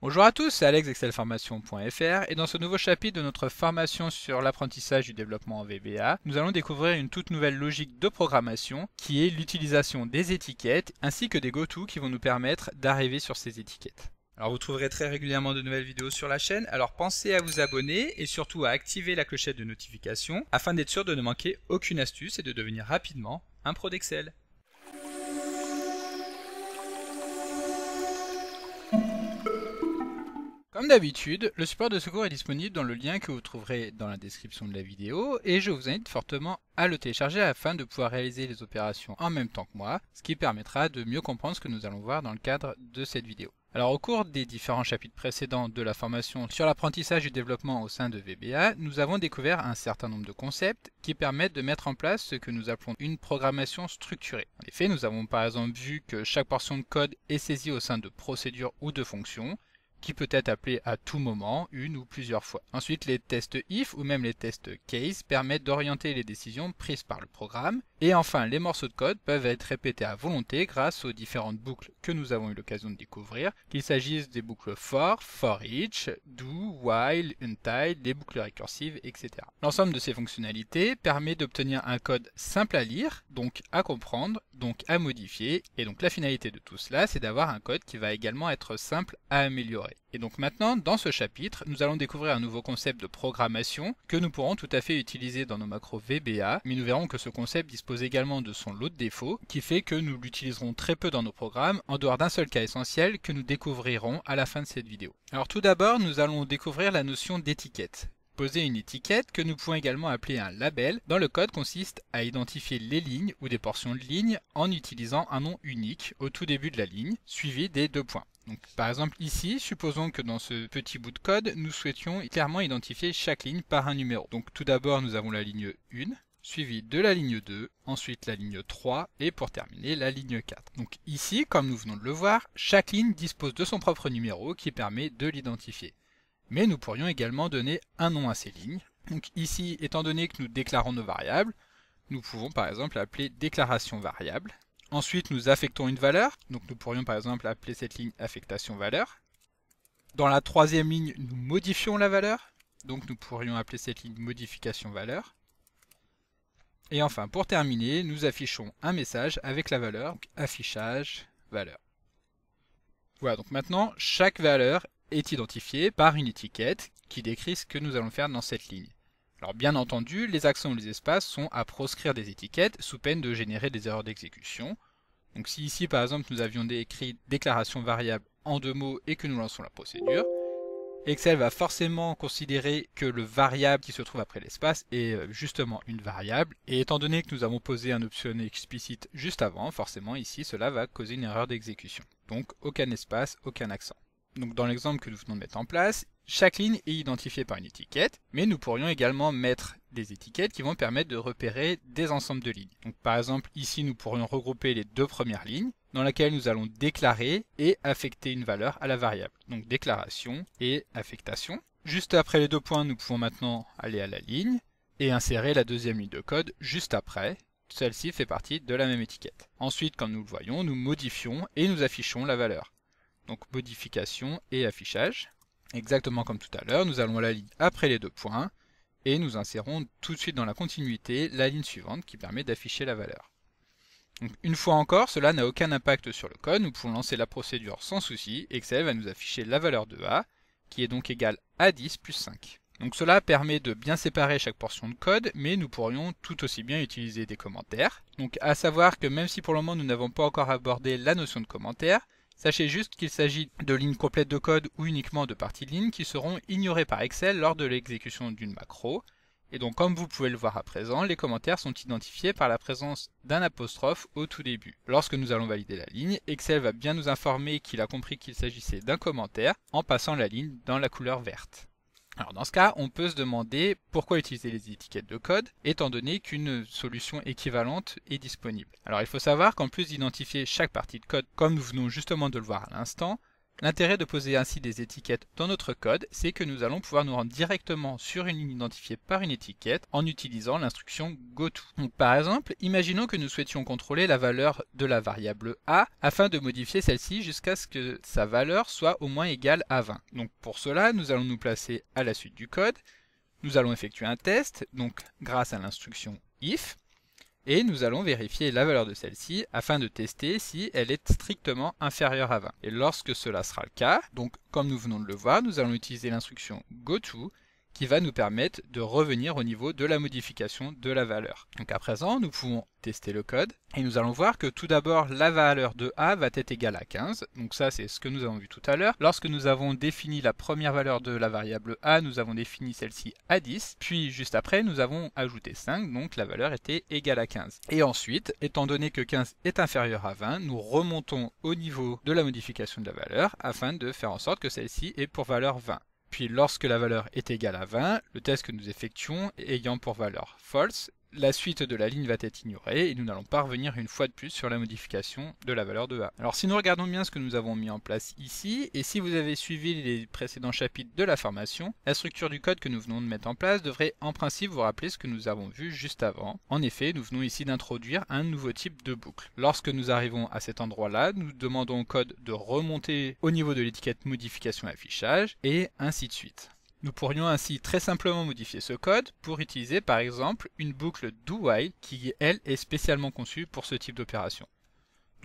Bonjour à tous, c'est Alex d'excelformation.fr et dans ce nouveau chapitre de notre formation sur l'apprentissage du développement en VBA, nous allons découvrir une toute nouvelle logique de programmation qui est l'utilisation des étiquettes ainsi que des goto qui vont nous permettre d'arriver sur ces étiquettes. Alors vous trouverez très régulièrement de nouvelles vidéos sur la chaîne, alors pensez à vous abonner et surtout à activer la clochette de notification afin d'être sûr de ne manquer aucune astuce et de devenir rapidement un pro d'Excel. Comme d'habitude, le support de secours est disponible dans le lien que vous trouverez dans la description de la vidéo et je vous invite fortement à le télécharger afin de pouvoir réaliser les opérations en même temps que moi, ce qui permettra de mieux comprendre ce que nous allons voir dans le cadre de cette vidéo. Alors au cours des différents chapitres précédents de la formation sur l'apprentissage du développement au sein de VBA, nous avons découvert un certain nombre de concepts qui permettent de mettre en place ce que nous appelons une programmation structurée. En effet, nous avons par exemple vu que chaque portion de code est saisie au sein de procédures ou de fonctions, qui peut être appelé à tout moment, une ou plusieurs fois. Ensuite, les tests if ou même les tests case permettent d'orienter les décisions prises par le programme. Et enfin, les morceaux de code peuvent être répétés à volonté grâce aux différentes boucles que nous avons eu l'occasion de découvrir, qu'il s'agisse des boucles for each, do, while, until, les boucles récursives, etc. L'ensemble de ces fonctionnalités permet d'obtenir un code simple à lire, donc à comprendre, donc à modifier, et donc la finalité de tout cela, c'est d'avoir un code qui va également être simple à améliorer. Et donc maintenant, dans ce chapitre, nous allons découvrir un nouveau concept de programmation que nous pourrons tout à fait utiliser dans nos macros VBA, mais nous verrons que ce concept dispose également de son lot de défauts, qui fait que nous l'utiliserons très peu dans nos programmes, en dehors d'un seul cas essentiel que nous découvrirons à la fin de cette vidéo. Alors tout d'abord, nous allons découvrir la notion d'étiquette. Poser une étiquette, que nous pouvons également appeler un label, dans le code consiste à identifier les lignes ou des portions de lignes en utilisant un nom unique au tout début de la ligne, suivi des deux points. Donc, par exemple ici, supposons que dans ce petit bout de code, nous souhaitions clairement identifier chaque ligne par un numéro. Donc tout d'abord, nous avons la ligne 1, suivie de la ligne 2, ensuite la ligne 3 et pour terminer la ligne 4. Donc ici, comme nous venons de le voir, chaque ligne dispose de son propre numéro qui permet de l'identifier. Mais nous pourrions également donner un nom à ces lignes. Donc ici, étant donné que nous déclarons nos variables, nous pouvons par exemple appeler déclaration variable. Ensuite, nous affectons une valeur. Donc nous pourrions par exemple appeler cette ligne affectation valeur. Dans la troisième ligne, nous modifions la valeur. Donc nous pourrions appeler cette ligne modification valeur. Et enfin, pour terminer, nous affichons un message avec la valeur, donc affichage valeur. Voilà, donc maintenant, chaque valeur est identifiée par une étiquette qui décrit ce que nous allons faire dans cette ligne. Alors bien entendu, les accents ou les espaces sont à proscrire des étiquettes sous peine de générer des erreurs d'exécution. Donc si ici par exemple nous avions écrit déclaration variable en deux mots et que nous lançons la procédure, Excel va forcément considérer que le variable qui se trouve après l'espace est justement une variable, et étant donné que nous avons posé un option explicite juste avant, forcément ici cela va causer une erreur d'exécution. Donc aucun espace, aucun accent. Donc dans l'exemple que nous venons de mettre en place, chaque ligne est identifiée par une étiquette, mais nous pourrions également mettre des étiquettes qui vont permettre de repérer des ensembles de lignes. Donc par exemple ici nous pourrions regrouper les deux premières lignes, dans laquelle nous allons déclarer et affecter une valeur à la variable. Donc déclaration et affectation. Juste après les deux points, nous pouvons maintenant aller à la ligne et insérer la deuxième ligne de code juste après. Celle-ci fait partie de la même étiquette. Ensuite, comme nous le voyons, nous modifions et nous affichons la valeur. Donc modification et affichage. Exactement comme tout à l'heure, nous allons à la ligne après les deux points et nous insérons tout de suite dans la continuité la ligne suivante qui permet d'afficher la valeur. Donc, une fois encore, cela n'a aucun impact sur le code, nous pouvons lancer la procédure sans souci, Excel va nous afficher la valeur de A, qui est donc égale à 10 plus 5. Donc cela permet de bien séparer chaque portion de code, mais nous pourrions tout aussi bien utiliser des commentaires. Donc à savoir que même si pour le moment nous n'avons pas encore abordé la notion de commentaire, sachez juste qu'il s'agit de lignes complètes de code ou uniquement de parties de ligne qui seront ignorées par Excel lors de l'exécution d'une macro. Et donc comme vous pouvez le voir à présent, les commentaires sont identifiés par la présence d'un apostrophe au tout début. Lorsque nous allons valider la ligne, Excel va bien nous informer qu'il a compris qu'il s'agissait d'un commentaire en passant la ligne dans la couleur verte. Alors dans ce cas, on peut se demander pourquoi utiliser les étiquettes de code, étant donné qu'une solution équivalente est disponible. Alors il faut savoir qu'en plus d'identifier chaque partie de code, comme nous venons justement de le voir à l'instant, L'intérêt de poser ainsi des étiquettes dans notre code, c'est que nous allons pouvoir nous rendre directement sur une ligne identifiée par une étiquette en utilisant l'instruction goTo. Donc par exemple, imaginons que nous souhaitions contrôler la valeur de la variable a afin de modifier celle-ci jusqu'à ce que sa valeur soit au moins égale à 20. Donc pour cela, nous allons nous placer à la suite du code. Nous allons effectuer un test, donc grâce à l'instruction if. Et nous allons vérifier la valeur de celle-ci afin de tester si elle est strictement inférieure à 20. Et lorsque cela sera le cas, donc comme nous venons de le voir, nous allons utiliser l'instruction goTo qui va nous permettre de revenir au niveau de la modification de la valeur. Donc à présent, nous pouvons tester le code et nous allons voir que tout d'abord la valeur de a va être égale à 15. Donc ça c'est ce que nous avons vu tout à l'heure. Lorsque nous avons défini la première valeur de la variable a, nous avons défini celle-ci à 10. Puis juste après nous avons ajouté 5, donc la valeur était égale à 15. Et ensuite, étant donné que 15 est inférieur à 20, nous remontons au niveau de la modification de la valeur afin de faire en sorte que celle-ci ait pour valeur 20. Puis lorsque la valeur est égale à 20, le test que nous effectuons ayant pour valeur false, la suite de la ligne va être ignorée et nous n'allons pas revenir une fois de plus sur la modification de la valeur de a. Alors si nous regardons bien ce que nous avons mis en place ici, et si vous avez suivi les précédents chapitres de la formation, la structure du code que nous venons de mettre en place devrait en principe vous rappeler ce que nous avons vu juste avant. En effet, nous venons ici d'introduire un nouveau type de boucle. Lorsque nous arrivons à cet endroit-là, nous demandons au code de remonter au niveau de l'étiquette modification affichage, et ainsi de suite. Nous pourrions ainsi très simplement modifier ce code pour utiliser par exemple une boucle do-while qui elle est spécialement conçue pour ce type d'opération.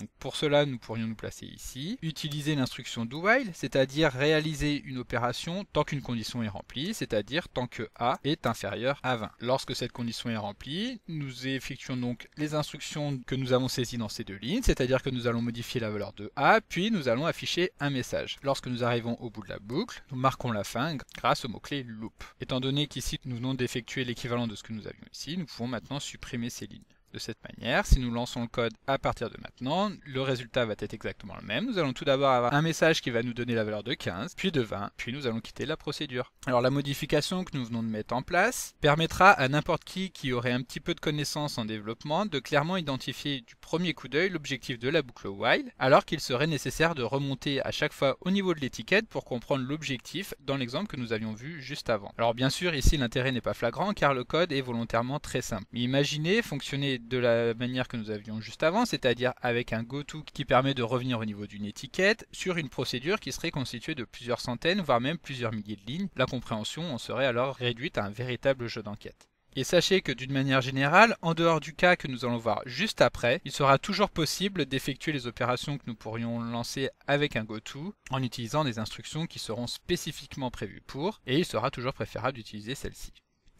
Donc pour cela, nous pourrions nous placer ici, utiliser l'instruction do-while, c'est-à-dire réaliser une opération tant qu'une condition est remplie, c'est-à-dire tant que a est inférieur à 20. Lorsque cette condition est remplie, nous effectuons donc les instructions que nous avons saisies dans ces deux lignes, c'est-à-dire que nous allons modifier la valeur de a, puis nous allons afficher un message. Lorsque nous arrivons au bout de la boucle, nous marquons la fin grâce au mot-clé loop. Étant donné qu'ici nous venons d'effectuer l'équivalent de ce que nous avions ici, nous pouvons maintenant supprimer ces lignes. De cette manière, si nous lançons le code à partir de maintenant, le résultat va être exactement le même. Nous allons tout d'abord avoir un message qui va nous donner la valeur de 15, puis de 20, puis nous allons quitter la procédure. Alors la modification que nous venons de mettre en place permettra à n'importe qui aurait un petit peu de connaissances en développement de clairement identifier du premier coup d'œil l'objectif de la boucle while, alors qu'il serait nécessaire de remonter à chaque fois au niveau de l'étiquette pour comprendre l'objectif dans l'exemple que nous avions vu juste avant. Alors bien sûr, ici l'intérêt n'est pas flagrant car le code est volontairement très simple. Mais imaginez fonctionner de la manière que nous avions juste avant, c'est-à-dire avec un goTo qui permet de revenir au niveau d'une étiquette sur une procédure qui serait constituée de plusieurs centaines, voire même plusieurs milliers de lignes. La compréhension en serait alors réduite à un véritable jeu d'enquête. Et sachez que d'une manière générale, en dehors du cas que nous allons voir juste après, il sera toujours possible d'effectuer les opérations que nous pourrions lancer avec un goTo en utilisant des instructions qui seront spécifiquement prévues pour, et il sera toujours préférable d'utiliser celle-ci.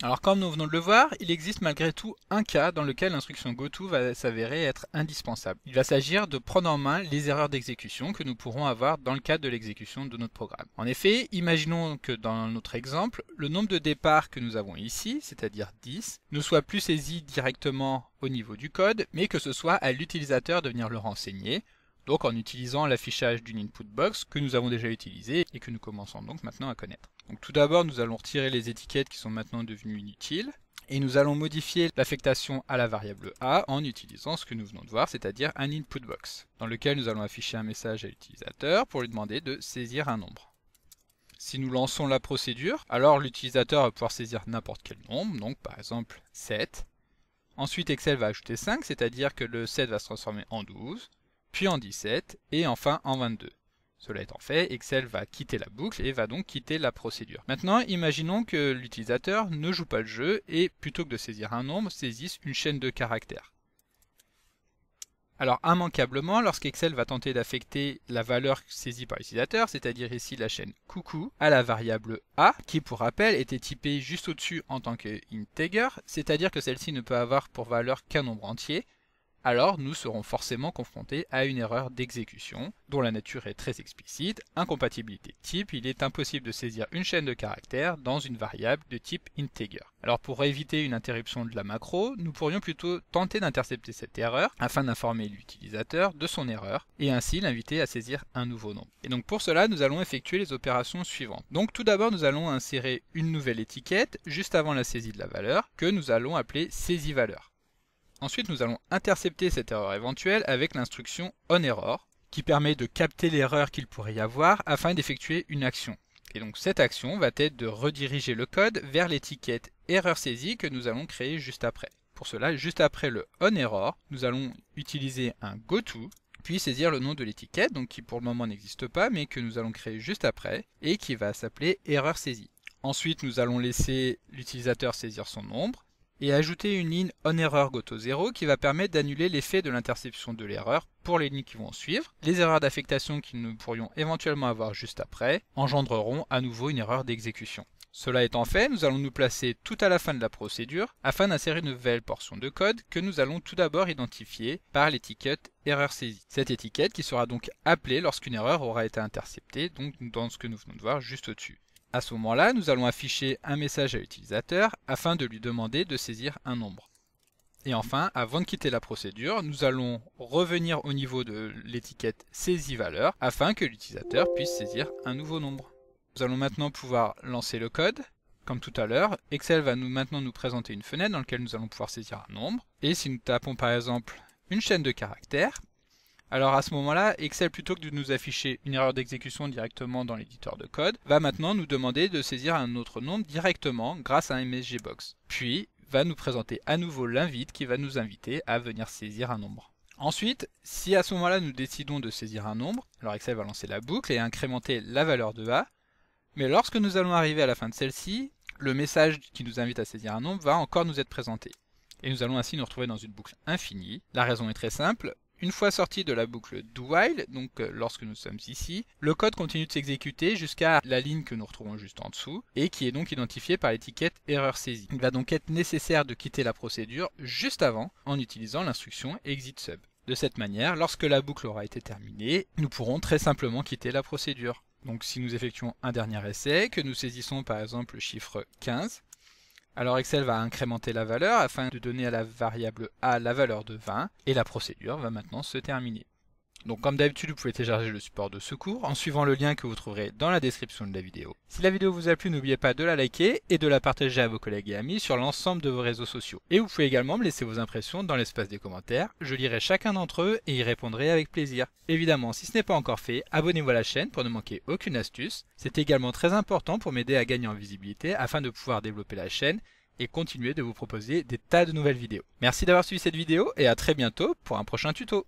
Alors comme nous venons de le voir, il existe malgré tout un cas dans lequel l'instruction goTo va s'avérer être indispensable. Il va s'agir de prendre en main les erreurs d'exécution que nous pourrons avoir dans le cadre de l'exécution de notre programme. En effet, imaginons que dans notre exemple, le nombre de départs que nous avons ici, c'est-à-dire 10, ne soit plus saisi directement au niveau du code, mais que ce soit à l'utilisateur de venir le renseigner, donc en utilisant l'affichage d'une input box que nous avons déjà utilisé et que nous commençons donc maintenant à connaître. Donc tout d'abord, nous allons retirer les étiquettes qui sont maintenant devenues inutiles et nous allons modifier l'affectation à la variable a en utilisant ce que nous venons de voir, c'est-à-dire un input box, dans lequel nous allons afficher un message à l'utilisateur pour lui demander de saisir un nombre. Si nous lançons la procédure, alors l'utilisateur va pouvoir saisir n'importe quel nombre, donc par exemple 7. Ensuite Excel va ajouter 5, c'est-à-dire que le 7 va se transformer en 12, puis en 17 et enfin en 22. Cela étant fait, Excel va quitter la boucle et va donc quitter la procédure. Maintenant, imaginons que l'utilisateur ne joue pas le jeu et plutôt que de saisir un nombre, saisisse une chaîne de caractères. Alors immanquablement, lorsqu'Excel va tenter d'affecter la valeur saisie par l'utilisateur, c'est-à-dire ici la chaîne coucou, à la variable a, qui pour rappel était typée juste au-dessus en tant que integer, c'est-à-dire que celle-ci ne peut avoir pour valeur qu'un nombre entier, alors nous serons forcément confrontés à une erreur d'exécution, dont la nature est très explicite, incompatibilité de type, il est impossible de saisir une chaîne de caractères dans une variable de type integer. Alors pour éviter une interruption de la macro, nous pourrions plutôt tenter d'intercepter cette erreur, afin d'informer l'utilisateur de son erreur, et ainsi l'inviter à saisir un nouveau nombre. Et donc pour cela, nous allons effectuer les opérations suivantes. Donc tout d'abord, nous allons insérer une nouvelle étiquette, juste avant la saisie de la valeur, que nous allons appeler saisie valeur. Ensuite, nous allons intercepter cette erreur éventuelle avec l'instruction onError qui permet de capter l'erreur qu'il pourrait y avoir afin d'effectuer une action. Et donc cette action va être de rediriger le code vers l'étiquette erreur saisie que nous allons créer juste après. Pour cela, juste après le onError, nous allons utiliser un goTo, puis saisir le nom de l'étiquette, donc qui pour le moment n'existe pas, mais que nous allons créer juste après, et qui va s'appeler erreur saisie. Ensuite, nous allons laisser l'utilisateur saisir son nombre, et ajouter une ligne onError goTo0 qui va permettre d'annuler l'effet de l'interception de l'erreur pour les lignes qui vont suivre. Les erreurs d'affectation que nous pourrions éventuellement avoir juste après engendreront à nouveau une erreur d'exécution. Cela étant fait, nous allons nous placer tout à la fin de la procédure afin d'insérer une nouvelle portion de code que nous allons tout d'abord identifier par l'étiquette erreur saisie. Cette étiquette qui sera donc appelée lorsqu'une erreur aura été interceptée, donc dans ce que nous venons de voir juste au-dessus. À ce moment-là, nous allons afficher un message à l'utilisateur afin de lui demander de saisir un nombre. Et enfin, avant de quitter la procédure, nous allons revenir au niveau de l'étiquette saisie valeur afin que l'utilisateur puisse saisir un nouveau nombre. Nous allons maintenant pouvoir lancer le code. Comme tout à l'heure, Excel va maintenant nous présenter une fenêtre dans laquelle nous allons pouvoir saisir un nombre. Et si nous tapons par exemple une chaîne de caractères, alors à ce moment-là, Excel, plutôt que de nous afficher une erreur d'exécution directement dans l'éditeur de code, va maintenant nous demander de saisir un autre nombre directement grâce à un MSGBox. Puis, va nous présenter à nouveau l'invite qui va nous inviter à venir saisir un nombre. Ensuite, si à ce moment-là nous décidons de saisir un nombre, alors Excel va lancer la boucle et incrémenter la valeur de A. Mais lorsque nous allons arriver à la fin de celle-ci, le message qui nous invite à saisir un nombre va encore nous être présenté. Et nous allons ainsi nous retrouver dans une boucle infinie. La raison est très simple. Une fois sorti de la boucle do-while, donc lorsque nous sommes ici, le code continue de s'exécuter jusqu'à la ligne que nous retrouvons juste en dessous et qui est donc identifiée par l'étiquette erreur saisie. Il va donc être nécessaire de quitter la procédure juste avant en utilisant l'instruction exit sub. De cette manière, lorsque la boucle aura été terminée, nous pourrons très simplement quitter la procédure. Donc si nous effectuons un dernier essai, que nous saisissons par exemple le chiffre 15, alors Excel va incrémenter la valeur afin de donner à la variable A la valeur de 20 et la procédure va maintenant se terminer. Donc comme d'habitude, vous pouvez télécharger le support de secours en suivant le lien que vous trouverez dans la description de la vidéo. Si la vidéo vous a plu, n'oubliez pas de la liker et de la partager à vos collègues et amis sur l'ensemble de vos réseaux sociaux. Et vous pouvez également me laisser vos impressions dans l'espace des commentaires, je lirai chacun d'entre eux et y répondrai avec plaisir. Évidemment, si ce n'est pas encore fait, abonnez-vous à la chaîne pour ne manquer aucune astuce. C'est également très important pour m'aider à gagner en visibilité afin de pouvoir développer la chaîne et continuer de vous proposer des tas de nouvelles vidéos. Merci d'avoir suivi cette vidéo et à très bientôt pour un prochain tuto.